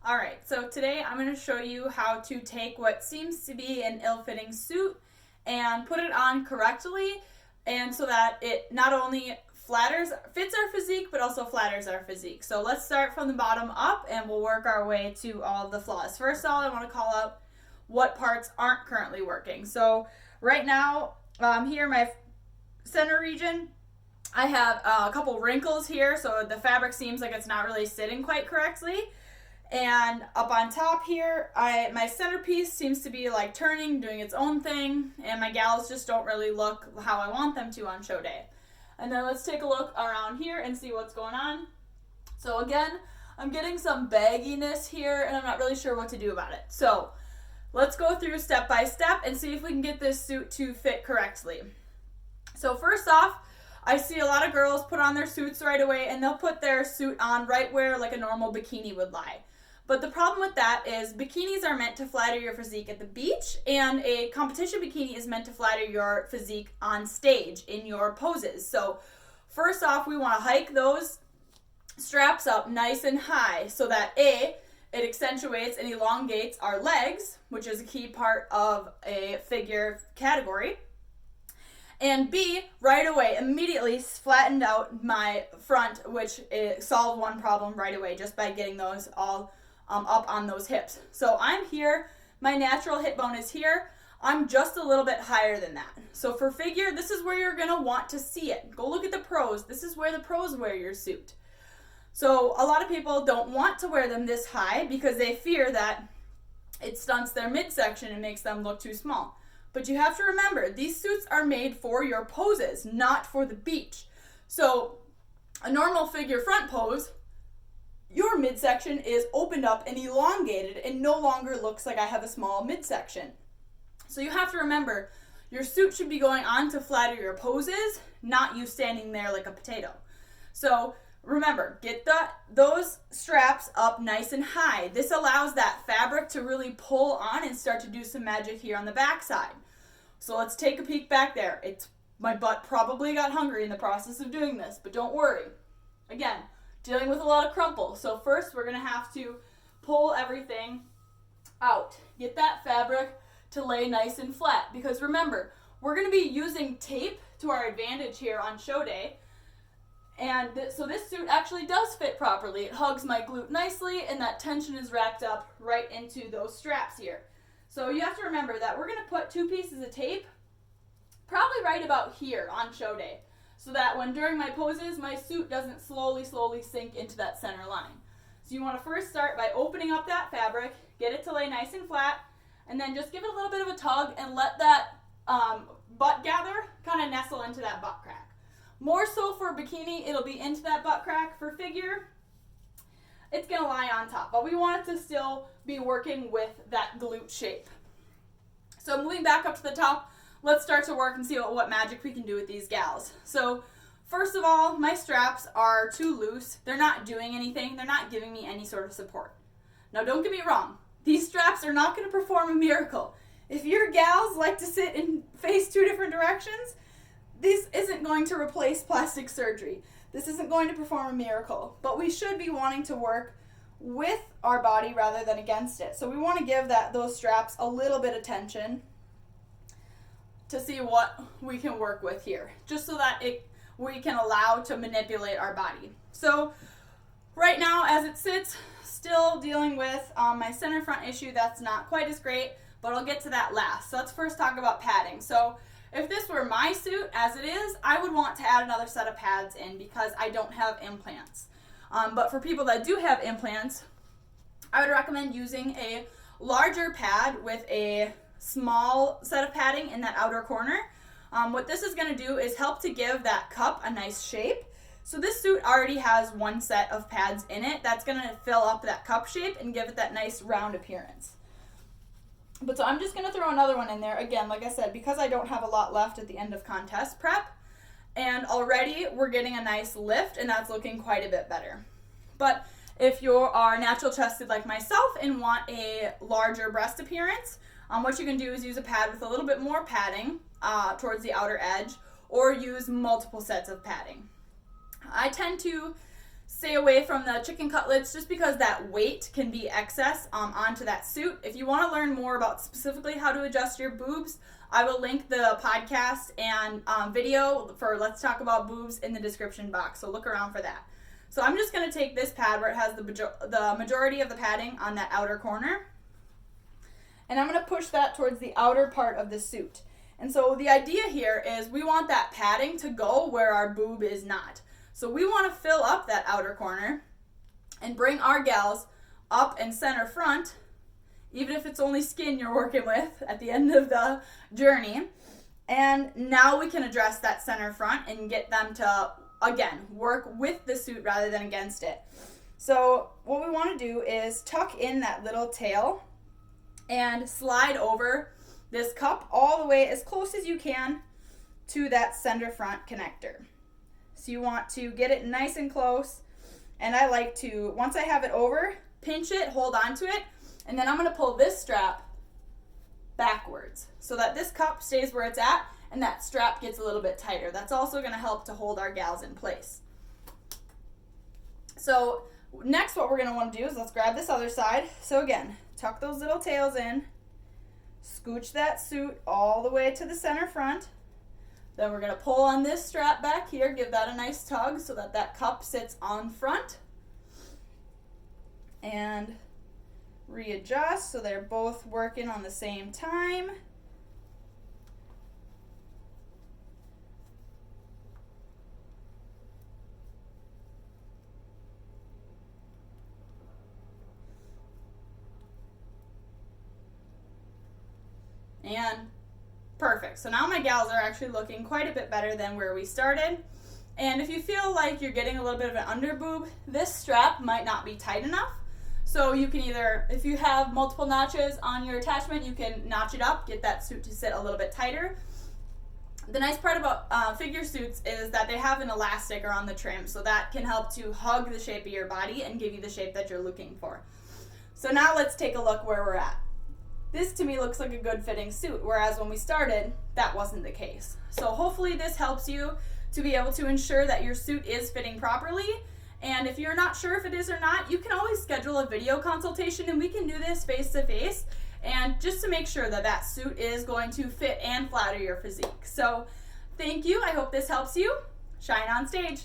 Alright, so today I'm going to show you how to take what seems to be an ill-fitting suit and put it on correctly, and so that it not only fits our physique, but also flatters our physique. So let's start from the bottom up and we'll work our way to all of the flaws. First of all, I want to call out what parts aren't currently working. So right now, here in my center region, I have a couple wrinkles here, so the fabric seems like it's not really sitting quite correctly. And up on top here, my centerpiece seems to be like turning, doing its own thing, and my gals just don't really look how I want them to on show day. And then let's take a look around here and see what's going on. So again, I'm getting some bagginess here, and I'm not really sure what to do about it. So let's go through step by step and see if we can get this suit to fit correctly. So first off, I see a lot of girls put on their suits right away, and they'll put their suit on right where like a normal bikini would lie. But the problem with that is bikinis are meant to flatter your physique at the beach, and a competition bikini is meant to flatter your physique on stage in your poses. So first off, we want to hike those straps up nice and high so that A, it accentuates and elongates our legs, which is a key part of a figure category. And B, right away, immediately flattened out my front, which solved one problem right away just by getting those all up on those hips. So I'm here, my natural hip bone is here, I'm just a little bit higher than that. So for figure, this is where you're gonna want to see it. Go look at the pros, this is where the pros wear your suit. So a lot of people don't want to wear them this high because they fear that it stunts their midsection and makes them look too small. But you have to remember, these suits are made for your poses, not for the beach. So a normal figure front pose, your midsection is opened up and elongated and no longer looks like I have a small midsection. So you have to remember, your suit should be going on to flatter your poses, not you standing there like a potato. So remember, get those straps up nice and high. This allows that fabric to really pull on and start to do some magic here on the back side. So let's take a peek back there. My butt probably got hungry in the process of doing this, but don't worry. Again, dealing with a lot of crumple. So first we're going to have to pull everything out. Get that fabric to lay nice and flat, because remember, we're going to be using tape to our advantage here on show day. And so this suit actually does fit properly. It hugs my glute nicely, and that tension is wrapped up right into those straps here. So you have to remember that we're going to put 2 pieces of tape probably right about here on show day, so that when during my poses, my suit doesn't slowly sink into that center line. So you want to first start by opening up that fabric, get it to lay nice and flat, and then just give it a little bit of a tug and let that butt gather kind of nestle into that butt crack. More so for bikini, it'll be into that butt crack. For figure, it's going to lie on top, but we want it to still be working with that glute shape. So moving back up to the top, let's start to work and see what magic we can do with these gals. So first of all, my straps are too loose. They're not doing anything. They're not giving me any sort of support. Now don't get me wrong. These straps are not going to perform a miracle. If your gals like to sit and face 2 different directions, this isn't going to replace plastic surgery. This isn't going to perform a miracle. But we should be wanting to work with our body rather than against it. So we want to give those straps a little bit of tension to see what we can work with here, just so that we can allow to manipulate our body. So right now, as it sits, still dealing with my center front issue. That's not quite as great, but I'll get to that last. So let's first talk about padding. So if this were my suit as it is, I would want to add another set of pads in because I don't have implants. But for people that do have implants, I would recommend using a larger pad with a small set of padding in that outer corner. What this is going to do is help to give that cup a nice shape. So this suit already has 1 set of pads in it. That's going to fill up that cup shape and give it that nice round appearance. But so I'm just going to throw another one in there. Again, like I said, because I don't have a lot left at the end of contest prep. And already we're getting a nice lift, and that's looking quite a bit better. But if you are natural chested like myself and want a larger breast appearance, what you can do is use a pad with a little bit more padding towards the outer edge, or use multiple sets of padding. I tend to stay away from the chicken cutlets just because that weight can be excess onto that suit. If you want to learn more about specifically how to adjust your boobs, I will link the podcast and video for Let's Talk About Boobs in the description box, so look around for that. So I'm just going to take this pad where it has the majority of the padding on that outer corner, and I'm going to push that towards the outer part of the suit. And so the idea here is we want that padding to go where our boob is not. So we want to fill up that outer corner and bring our gals up and center front, even if it's only skin you're working with at the end of the journey. And now we can address that center front and get them to, again, work with the suit rather than against it. So what we want to do is tuck in that little tail and slide over this cup all the way as close as you can to that center front connector. So you want to get it nice and close, and I like to, once I have it over, pinch it, hold on to it, and then I'm going to pull this strap backwards so that this cup stays where it's at and that strap gets a little bit tighter. That's also going to help to hold our gals in place. So next what we're going to want to do is let's grab this other side. So again, tuck those little tails in, scooch that suit all the way to the center front. Then we're going to pull on this strap back here, give that a nice tug so that that cup sits on front. And readjust so they're both working on the same time. And perfect. So now my gals are actually looking quite a bit better than where we started. And if you feel like you're getting a little bit of an under boob, this strap might not be tight enough. So you can either, if you have multiple notches on your attachment, you can notch it up, get that suit to sit a little bit tighter. The nice part about figure suits is that they have an elastic around the trim, so that can help to hug the shape of your body and give you the shape that you're looking for. So now let's take a look where we're at. This to me looks like a good fitting suit, whereas when we started, that wasn't the case. So hopefully this helps you to be able to ensure that your suit is fitting properly. And if you're not sure if it is or not, you can always schedule a video consultation and we can do this face to face, and just to make sure that that suit is going to fit and flatter your physique. So thank you. I hope this helps you. Shine on stage.